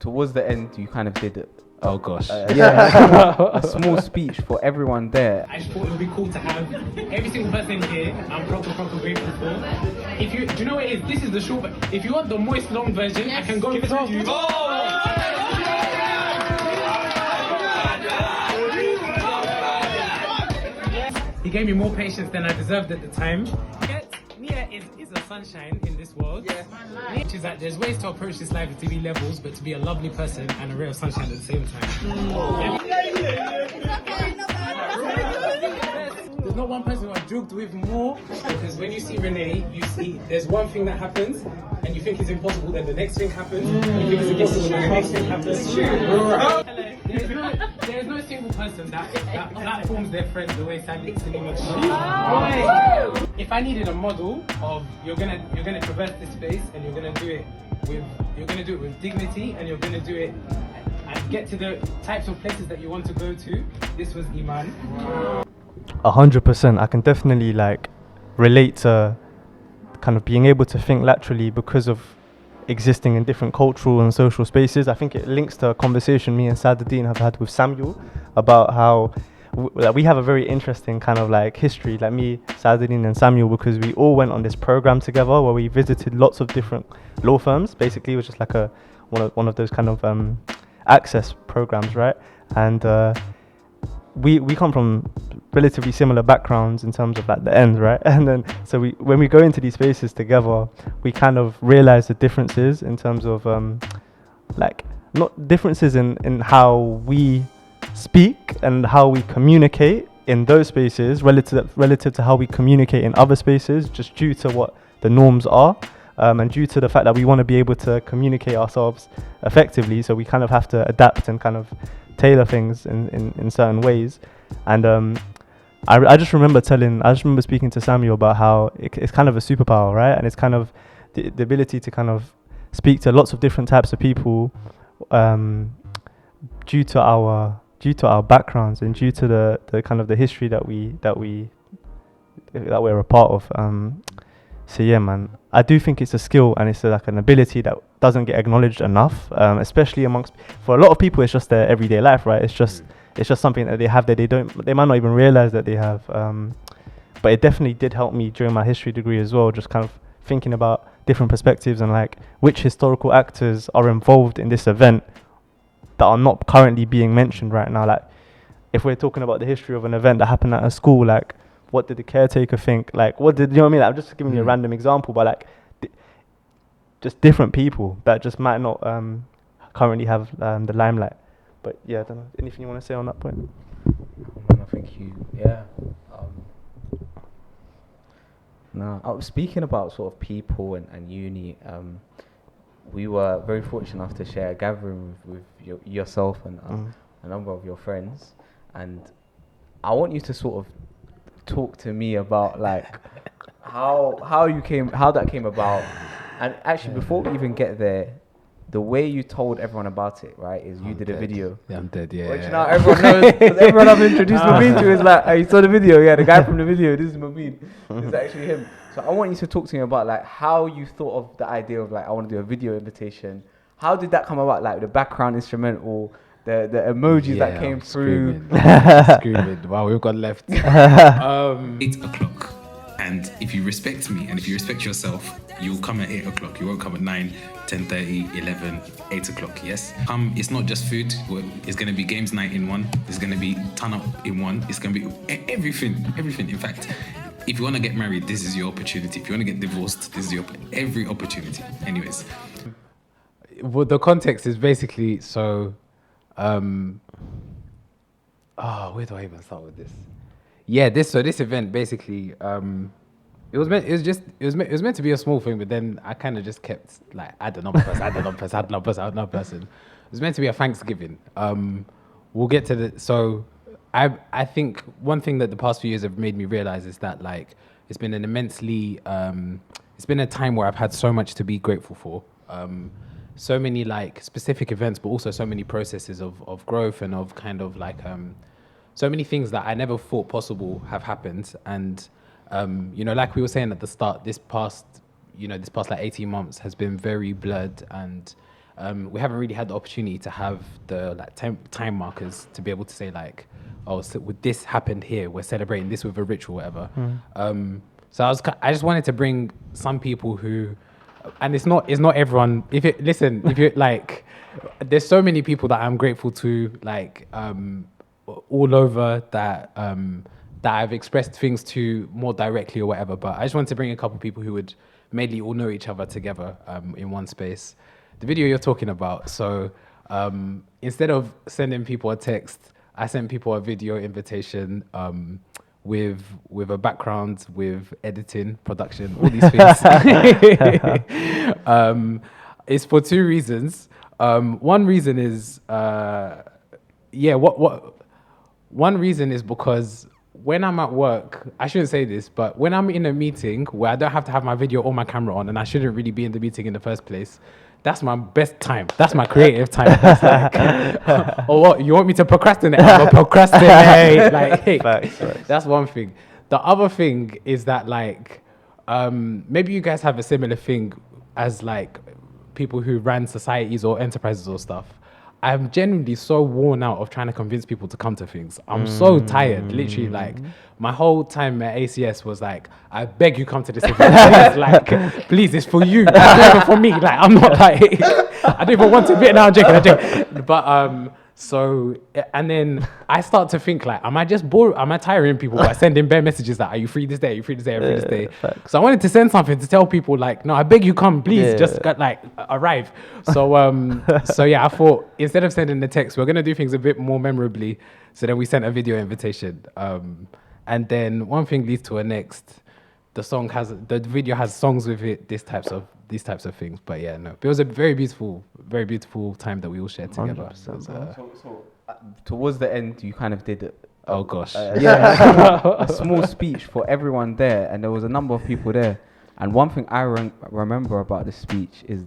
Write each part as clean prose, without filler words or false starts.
towards the end, you kind of did Oh gosh. a small speech for everyone there. I just thought it would be cool to have every single person here. I'm proper grateful for. If you, do you know what it is? This is the short. If you want the moist long version, I can go give it to you. He gave me more patience than I deserved at the time. Nia is a sunshine in this world. Yes. Which is that there's ways to approach this life at TV levels, but to be a lovely person and a ray of sunshine at the same time. There's not one person who I've joked with more, because when you see Renee, you see there's one thing that happens and you think it's impossible, then the next thing happens, and you think it's impossible, then the next thing happens. There's no single person that forms their friends the way Sandy is to me. If I needed a model of you're gonna traverse this space and you're gonna do it with dignity, and you're gonna do it and get to the types of places that you want to go to, this was Iman. 100%. I can definitely relate to kind of being able to think laterally because of existing in different cultural and social spaces. I think it links to a conversation me and Saadudeen have had with Samuel about how we have a very interesting kind of history, me, Saadudeen and Samuel, because we all went on this program together where we visited lots of different law firms. Basically, it was just one of those kind of access programs, right? And we come from relatively similar backgrounds in terms of the end, right? And then when we go into these spaces together, we kind of realize the differences in terms of not differences in how we speak and how we communicate in those spaces relative to how we communicate in other spaces, just due to what the norms are, and due to the fact that we want to be able to communicate ourselves effectively. So we kind of have to adapt and kind of tailor things in certain ways. And I just remember speaking to Samuel about how it's kind of a superpower, right? And it's kind of the ability to kind of speak to lots of different types of people, due to our backgrounds and due to the kind of the history that we're a part of. So yeah, man, I do think it's a skill and it's an ability that doesn't get acknowledged enough, especially for a lot of people. It's just their everyday life, right? It's just something that they have that they might not even realize that they have. But it definitely did help me during my history degree as well, just kind of thinking about different perspectives and which historical actors are involved in this event that are not currently being mentioned right now. If we're talking about the history of an event that happened at a school, what did the caretaker think? What did, you know what I mean? I'm just giving you a random example, but just different people that just might not currently have the limelight. But yeah, I don't know. Anything you want to say on that point? I think no, I was speaking about sort of people and uni. We were very fortunate enough to share a gathering with yourself and a number of your friends, and I want you to sort of talk to me about how that came about. And actually, before we even get there, the way you told everyone about it, right, is you did a video. Yeah, I'm dead, yeah. Which now everyone knows, because everyone I've introduced Mobeen to is you saw the video, yeah, the guy from the video, this is Mobeen. This is actually him. So I want you to talk to me about how you thought of the idea of I want to do a video invitation. How did that come about? The background instrumental, the emojis that came through. Screaming. Wow, we've got left. 8 o'clock. And if you respect me and if you respect yourself, you'll come at 8 o'clock. You won't come at 9, 10:30, 11, 8 o'clock, yes? It's not just food. It's going to be games night in one. It's going to be turn up in one. It's going to be everything. In fact, if you want to get married, this is your opportunity. If you want to get divorced, this is every opportunity. Anyways. Well, the context is basically so... where do I even start with this? Yeah, this event basically, it was meant to be a small thing, but then I kind of just kept add another person. It was meant to be a Thanksgiving. We'll get to the. So, I think one thing that the past few years have made me realize is that it's been an immensely, it's been a time where I've had so much to be grateful for. So many specific events, but also so many processes of growth and of kind of so many things that I never thought possible have happened. And, like we were saying at the start, this past 18 months has been very blurred and we haven't really had the opportunity to have the like time markers to be able to say like, oh, so with this happened here, we're celebrating this with a ritual, whatever. So I just wanted to bring some people who, and it's not everyone. If you like, there's so many people that I'm grateful to, like all over that that I've expressed things to more directly or whatever. But I just wanted to bring a couple people who would mainly all know each other together in one space. The video you're talking about. So instead of sending people a text, I sent people a video invitation with a background, with editing, production, all these things. It's for two reasons. One reason is, one reason is because when I'm at work, I shouldn't say this, but when I'm in a meeting where I don't have to have my video or my camera on, and I shouldn't really be in the meeting in the first place, that's my best time. That's my creative time. That's like, or what? You want me to procrastinate? I'm gonna procrastinate. Like, hey, that's one thing. The other thing is that, like, maybe you guys have a similar thing as like people who ran societies or enterprises or stuff. I'm genuinely so worn out of trying to convince people to come to things. I'm so tired. Literally, like, my whole time at ACS was like, I beg you come to this event. Like, please, it's for you. It's not even for me. Like, I'm not like, I don't even want to be. No, I'm joking. But, so, and then I start to think like, am I just bored? Am I tiring people by sending bare messages that, are you free this day? Are you free this day? Are you free this day? Facts. So I wanted to send something to tell people like, no, I beg you come, please, just arrive. So, so yeah, I thought instead of sending the text, we're going to do things a bit more memorably. So then we sent a video invitation. And then one thing leads to a next. The video has songs with it, these types of things. But yeah, no, but it was a very beautiful time that we all shared together. So towards the end, you kind of did it. Oh gosh. A small speech for everyone there, and there was a number of people there. And one thing I remember about the speech is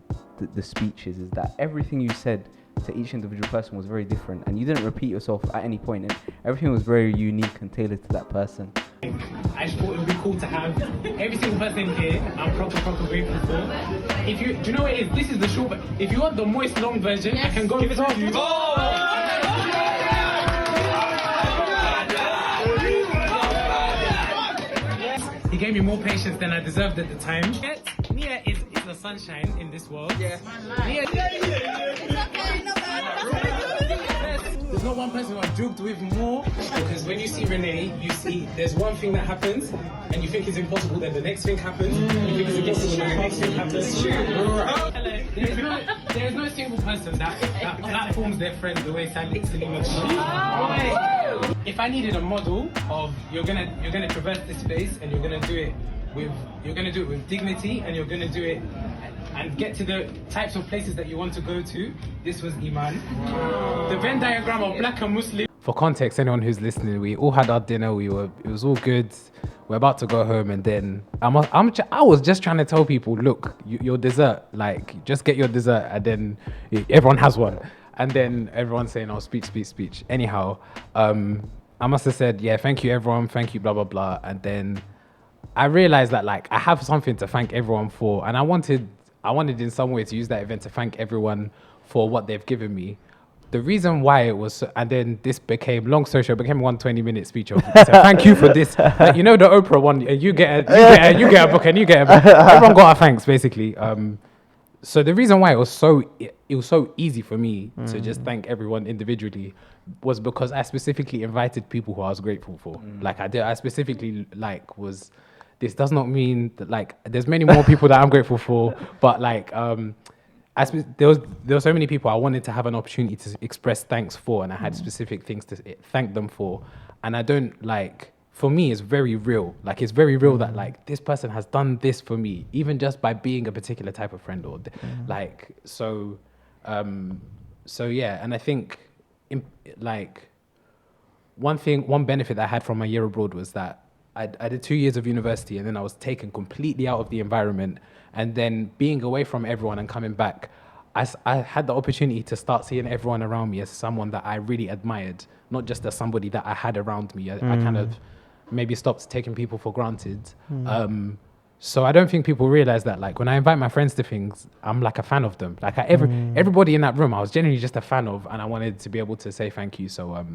the speeches is that everything you said to each individual person was very different, and you didn't repeat yourself at any point, and everything was very unique and tailored to that person. I just thought it would be cool to have every single person here. I'm proper grateful for. Do you know what it is? This is the short, but if you want the moist long version, I can go give it to you. He gave me more patience than I deserved at the time. Nia is the sunshine in this world. Yeah. Nia, there's not one person who I've joked with more, because when you see Renee, you see there's one thing that happens and you think it's impossible, then the next thing happens, you think it's impossible, then the next thing happens. There's no single person that platforms their friends the way Sally Salima does. If I needed a model of you're gonna traverse this space and you're gonna do it with dignity, and you're gonna do it and get to the types of places that you want to go to, this was Iman. The Venn diagram of black and Muslim. For context, anyone who's listening, we all had our dinner. It was all good. We're about to go home, and then I was just trying to tell people, look, your dessert, like, just get your dessert, and then everyone has one. And then everyone's saying, oh, speech. Anyhow, I must have said, yeah, thank you, everyone. Thank you, blah, blah, blah. And then I realized that, like, I have something to thank everyone for. And I wanted in some way to use that event to thank everyone for what they've given me. The reason why it was, and then this became long social, became 120-minute speech of, so thank you for this. Like, you know, the Oprah one, you get a book and you get a book. Everyone got our thanks, basically. So the reason why it was so easy for me to just thank everyone individually was because I specifically invited people who I was grateful for. Like I specifically this does not mean that, like, there's many more people that I'm grateful for, but like there were so many people I wanted to have an opportunity to express thanks for, and I had specific things to thank them for. And I don't, like, for me, it's very real. Like, it's very real that, like, this person has done this for me, even just by being a particular type of friend, or like, so yeah. And I think, one benefit that I had from my year abroad was that I did 2 years of university, and then I was taken completely out of the environment. And then being away from everyone and coming back, I had the opportunity to start seeing everyone around me as someone that I really admired, not just as somebody that I had around me. I kind of maybe stopped taking people for granted. So I don't think people realize that, like, when I invite my friends to things, I'm like a fan of them. Like, everybody in that room, I was genuinely just a fan of, and I wanted to be able to say thank you. So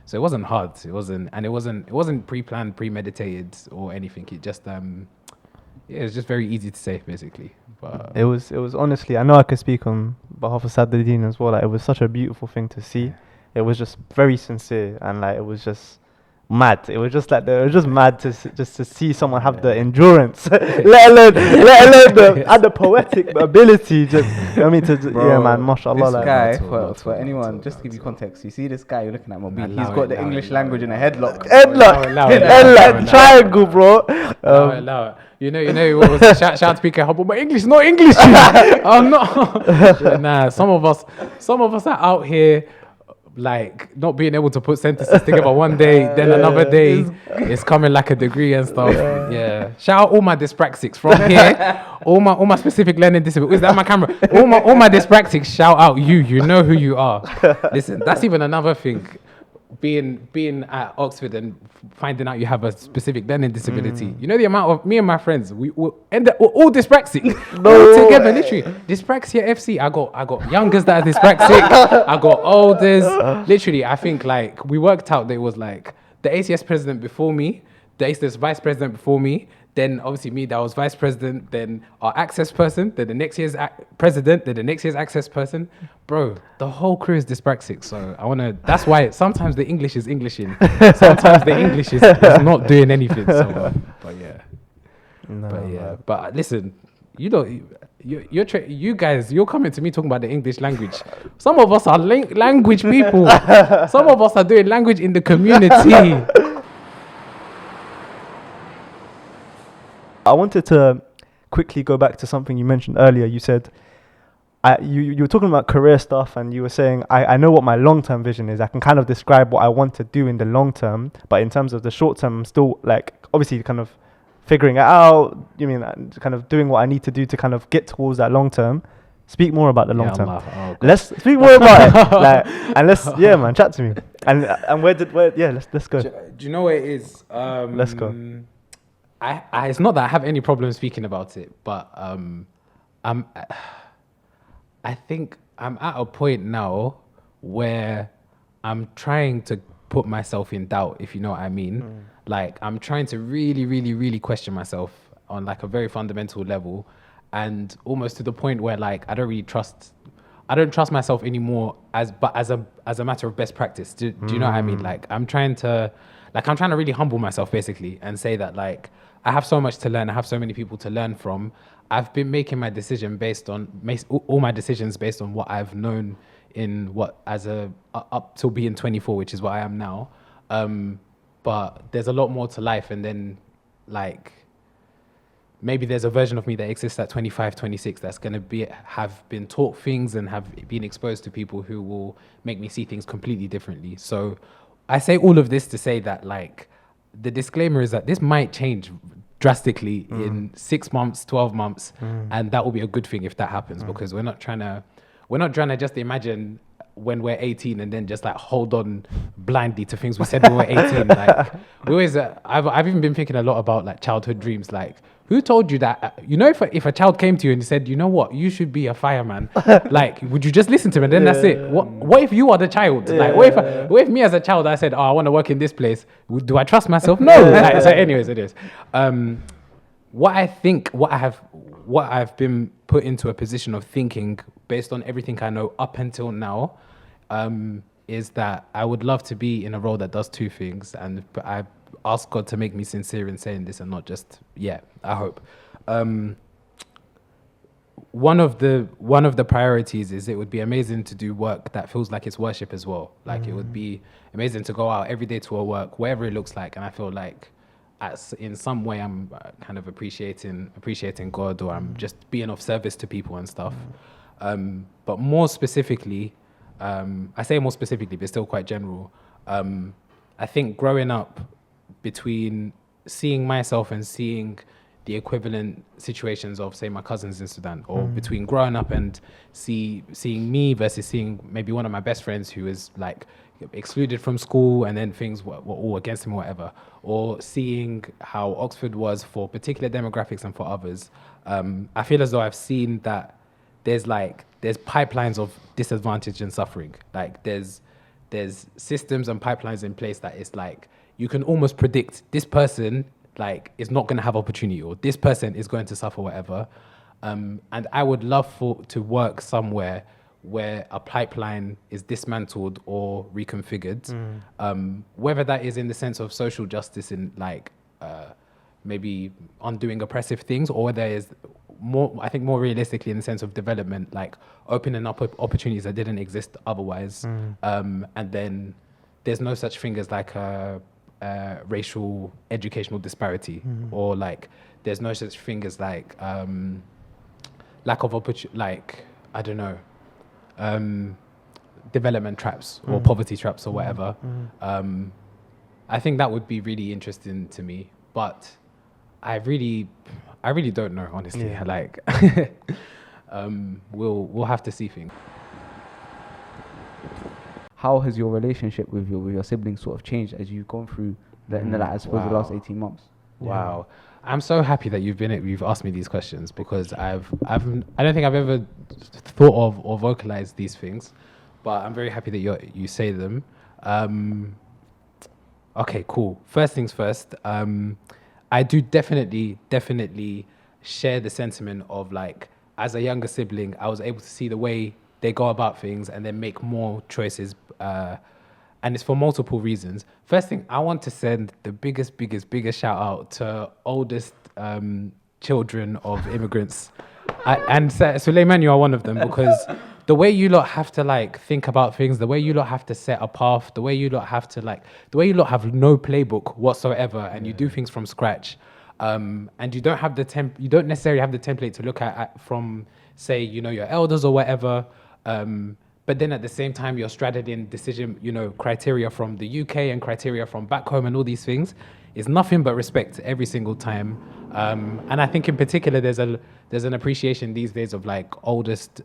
so it wasn't hard. It wasn't pre-planned, premeditated or anything. It just it was just very easy to say, basically. But it was honestly, I know I could speak on behalf of Saddadeen as well. Like, it was such a beautiful thing to see. It was just very sincere, and like, it was just mad. It was just like, it was just mad to just to see someone have the endurance, let alone the poetic ability. Just, you know what I mean, yeah, man, mashallah. This Like, guy, for anyone, just to give you context, you see this guy you're looking at, Mobeen. He's got the English language in a headlock. headlock, triangle, bro. allow it. You know what was it? Shout out to PK Hubble, but English, not English. I'm not. Nah, some of us are out here, like, not being able to put sentences together one day, then another day it's coming like a degree and stuff. Yeah. Shout out all my dyspraxics from here. all my specific learning disabilities. Is that my camera? All my dyspraxics, shout out you. You know who you are. Listen, that's even another thing. Being at Oxford and finding out you have a specific learning disability. You know the amount of me and my friends, we're all dyspraxic. All together, literally. Dyspraxia FC. I got youngers that are dyspraxic. I got olders. Literally, I think, like, we worked out that it was like the ACS president before me, the ACS vice president before me, then obviously me, that was vice president, then our access person, then the next year's president, then the next year's access person. Bro, the whole crew is dyspraxic. So that's why sometimes the English is Englishing. Sometimes the English is not doing anything. So, but yeah. No, But yeah. man. But listen, you guys, you're coming to me talking about the English language. Some of us are language people. Some of us are doing language in the community. I wanted to quickly go back to something you mentioned earlier. You said you were talking about career stuff, and you were saying I know what my long-term vision is. I can kind of describe what I want to do in the long term, but in terms of the short term, I'm still, like, obviously kind of figuring it out. You mean kind of doing what I need to do to kind of get towards that long term. Speak more about the long term. Let's speak more about it. Like, and man, chat to me. And let's go. Do you know what it is? Let's go. It's not that I have any problem speaking about it, but I think I'm at a point now where I'm trying to put myself in doubt, if you know what I mean. Like, I'm trying to really, really, really question myself on, like, a very fundamental level, and almost to the point where, like, I don't trust myself anymore as a matter of best practice. Do you know what I mean? Like, I'm trying to really humble myself, basically, and say that, like, I have so much to learn. I have so many people to learn from. I've been making my decision all my decisions based on what I've known up till being 24, which is what I am now. But there's a lot more to life, and then, like, maybe there's a version of me that exists at 25, 26 that's going to have been taught things and have been exposed to people who will make me see things completely differently. So I say all of this to say that, like, the disclaimer is that this might change drastically in 6 months, 12 months, and that will be a good thing if that happens, because we're not trying to just imagine when we're 18 and then just, like, hold on blindly to things we said when we were 18. Like, we always, I've even been thinking a lot about, like, childhood dreams. Like, who told you that? You know, if a child came to you and said, you know what, you should be a fireman, like, would you just listen to him and then that's it? What if you are the child? Like, what if me as a child, I said, I want to work in this place? Do I trust myself? No. Like, so anyways, it is. What I've been put into a position of thinking based on everything I know up until now, is that I would love to be in a role that does two things, and I ask God to make me sincere in saying this and not just, I hope. One of the priorities is it would be amazing to do work that feels like it's worship as well. Like, it would be amazing to go out every day to a work, whatever it looks like, and I feel like in some way I'm kind of appreciating God, or I'm just being of service to people and stuff. But more specifically, I say more specifically, but still quite general. I think growing up, between seeing myself and seeing the equivalent situations of, say, my cousins in Sudan, or between growing up and seeing me versus seeing maybe one of my best friends who is, like, excluded from school, and then things were all against him or whatever, or seeing how Oxford was for particular demographics and for others, I feel as though I've seen that there's pipelines of disadvantage and suffering. Like there's systems and pipelines in place that it's like you can almost predict this person like is not going to have opportunity, or this person is going to suffer whatever. And I would love to work somewhere where a pipeline is dismantled or reconfigured, whether that is in the sense of social justice in like maybe undoing oppressive things, or whether is more, I think more realistically in the sense of development, like opening up opportunities that didn't exist otherwise. And then there's no such thing as like a racial educational disparity, or like there's no such thing as like lack of opportunity, like I don't know, development traps or poverty traps or whatever. I think that would be really interesting to me, but I really don't know, honestly. Yeah. Like we'll have to see things. How has your relationship with your siblings sort of changed as you've gone through the I suppose the last 18 months? Wow. I'm so happy that you've asked me these questions, because I don't think I've ever thought of or vocalized these things, but I'm very happy that you say them. Okay, cool. First things first, I do definitely share the sentiment of like, as a younger sibling, I was able to see the way they go about things and then make more choices. And it's for multiple reasons. First thing, I want to send the biggest shout out to oldest children of immigrants. And Suleiman, you are one of them, because the way you lot have to like think about things, the way you lot have to set a path, the way you lot have to like, the way you lot have no playbook whatsoever, and you do things from scratch. And you don't have you don't necessarily have the template to look at from, say, you know, your elders or whatever. But then at the same time, you're straddled in decision, you know, criteria from the UK and criteria from back home and all these things. It's nothing but respect every single time. And I think in particular, there's an appreciation these days of like oldest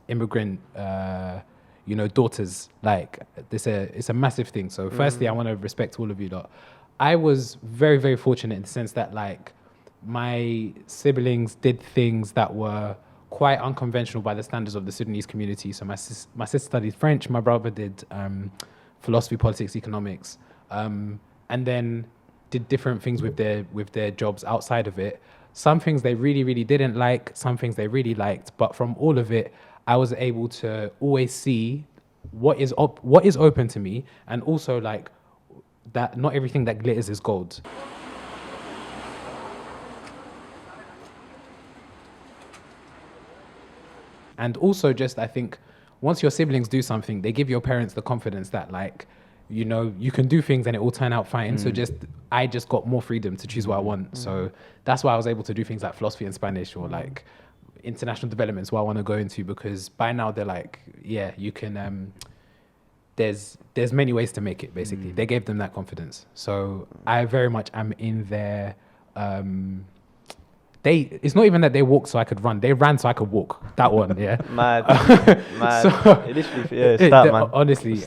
immigrant, you know, daughters. Like it's a massive thing. So firstly, I want to respect all of you lot. I was very, very fortunate in the sense that like my siblings did things that were quite unconventional by the standards of the Sudanese community. So my sister studied French, my brother did philosophy, politics, economics, and then did different things with their jobs outside of it. Some things they really, really didn't like, some things they really liked, but from all of it, I was able to always see what is open to me, and also like that not everything that glitters is gold. And also just, I think, once your siblings do something, they give your parents the confidence that like, you know, you can do things and it will turn out fine. So I just got more freedom to choose what I want. So that's why I was able to do things like philosophy and Spanish, or like international developments, what I want to go into, because by now they're like, yeah, you can, there's many ways to make it, basically. They gave them that confidence. So I very much am in their, it's not even that they walked so I could run. They ran so I could walk. That one, yeah. Mad. So, it's that, man. Honestly,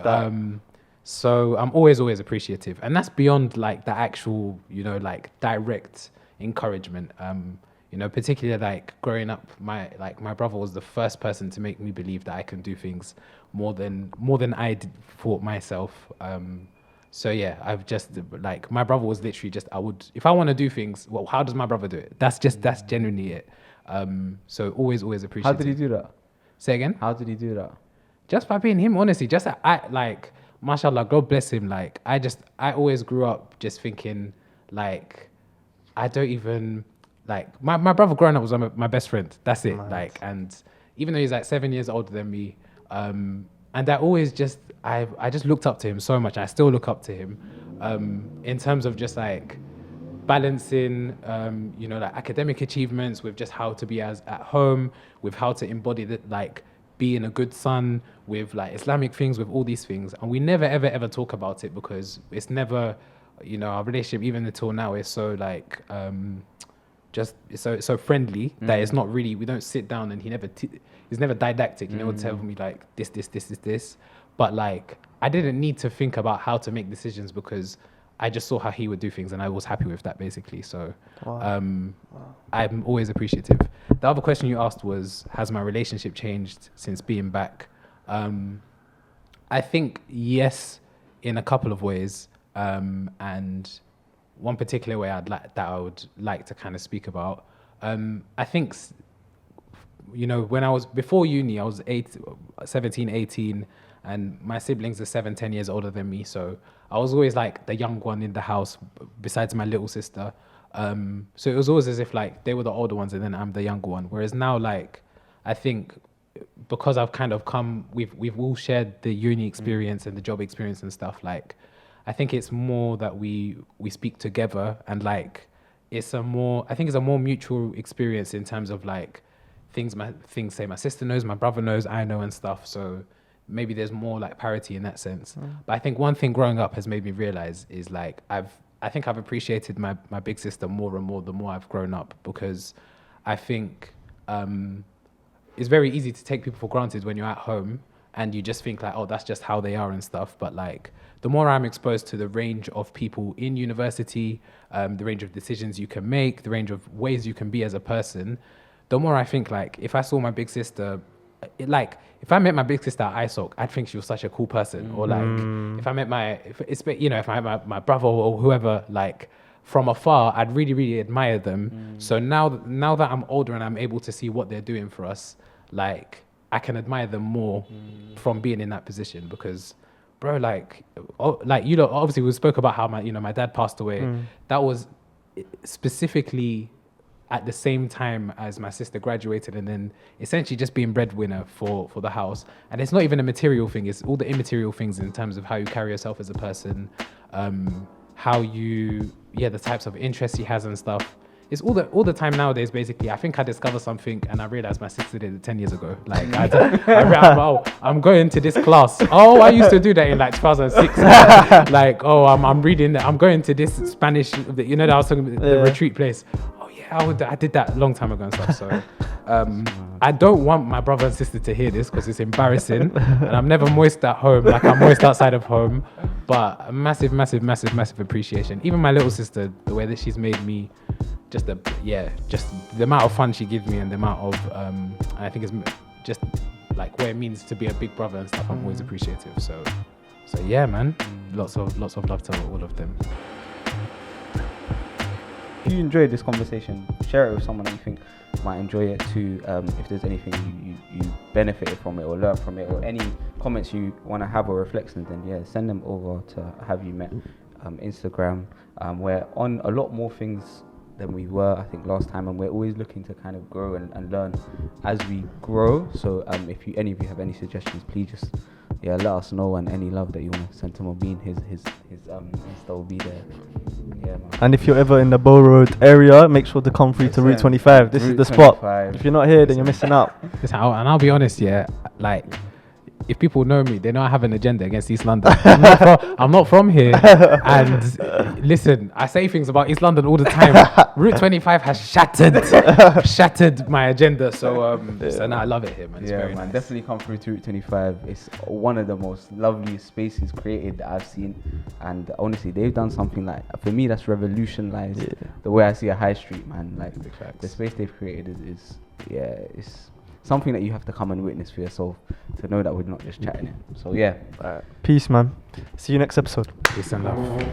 so I'm always appreciative, and that's beyond like the actual, you know, like direct encouragement. You know, particularly like growing up, my brother was the first person to make me believe that I can do things more than I thought myself. So yeah, I've just like, my brother was literally just, if I want to do things, well, how does my brother do it? That's genuinely it. So always appreciative. How did he do that? Say again? How did he do that? Just by being him, honestly. Just like, mashallah, God bless him. Like I always grew up just thinking like, I don't even like, my brother growing up was my best friend. That's it. Nice. Like, and even though he's like 7 years older than me, and I always just, I just looked up to him so much. I still look up to him in terms of just like balancing, you know, like academic achievements with just how to be at home, with how to embody that, like being a good son, with like Islamic things, with all these things. And we never, ever talk about it, because it's never, you know, our relationship, even until now, is so like, just so friendly that it's not really, we don't sit down, and he's never didactic, you know, tell me like this. But like, I didn't need to think about how to make decisions because I just saw how he would do things and I was happy with that basically. So I'm always appreciative. The other question you asked was, has my relationship changed since being back? I think yes, in a couple of ways. And one particular way I would like to kind of speak about. I think, when I was before uni, I was 17, 18, and my siblings are 7-10 years older than me. So I was always like the young one in the house besides my little sister. So it was always as if like they were the older ones and then I'm the younger one. Whereas now, like, I think because I've kind of we've all shared the uni experience and the job experience and stuff. Like, I think it's more that we speak together and like I think it's a more mutual experience in terms of like things say my sister knows, my brother knows, I know and stuff. So maybe there's more like parity in that sense. But I think one thing growing up has made me realize is like I think I've appreciated my big sister more and more the more I've grown up, because I think it's very easy to take people for granted when you're at home and you just think like, oh, that's just how they are and stuff. But like the more I'm exposed to the range of people in university, the range of decisions you can make, the range of ways you can be as a person, the more I think like if I saw my big sister, if I met my big sister at ISOC, I'd think she was such a cool person. Or like if I met if I met my brother or whoever, like from afar, I'd really, really admire them. So now that I'm older and I'm able to see what they're doing for us, like I can admire them more from being in that position. Because, bro, obviously we spoke about how my dad passed away. That was specifically at the same time as my sister graduated, and then essentially just being breadwinner for the house. And it's not even a material thing, it's all the immaterial things in terms of how you carry yourself as a person, the types of interests he has and stuff. It's all the time nowadays, basically. I think I discovered something and I realized my sister did it 10 years ago. Like, I'm going to this class. Oh, I used to do that in like 2006. Like, I'm reading, I'm going to this Spanish, that I was talking about, the retreat place. Oh yeah, I did that a long time ago and stuff. So I don't want my brother and sister to hear this because it's embarrassing. And I'm never moist at home, like I'm moist outside of home. But massive, massive, massive, massive appreciation. Even my little sister, the way that she's made me, just the amount of fun she gives me and the amount of I think it's just like what it means to be a big brother and stuff. I'm always appreciative. So yeah, man, lots of love to all of them. If you enjoyed this conversation, share it with someone that you think might enjoy it too. If there's anything you benefited from it or learned from it, or any comments you want to have or reflections, then send them over to Have You Met Instagram. We're on a lot more things than we were, I think, last time, and we're always looking to kind of grow and learn as we grow. So if any of you have any suggestions, please just let us know, and any love that you want to send to Mobeen, his Insta will be there. Yeah, man. And if you're ever in the Bow Road area, make sure to come through to Route 25. This is the spot. If you're not here, then you're missing out. Listen, and I'll be honest, like, if people know me, they know I have an agenda against East London. I'm not from here. And listen, I say things about East London all the time. Route 25 has shattered my agenda. So now I love it here, man. It's very nice. Definitely come through to Route 25. It's one of the most lovely spaces created that I've seen. And honestly, they've done something like, for me, that's revolutionized the way I see a high street, man. Like, the space they've created is something that you have to come and witness for yourself to know that we're not just chatting it. So peace, man. See you next episode. Peace and love.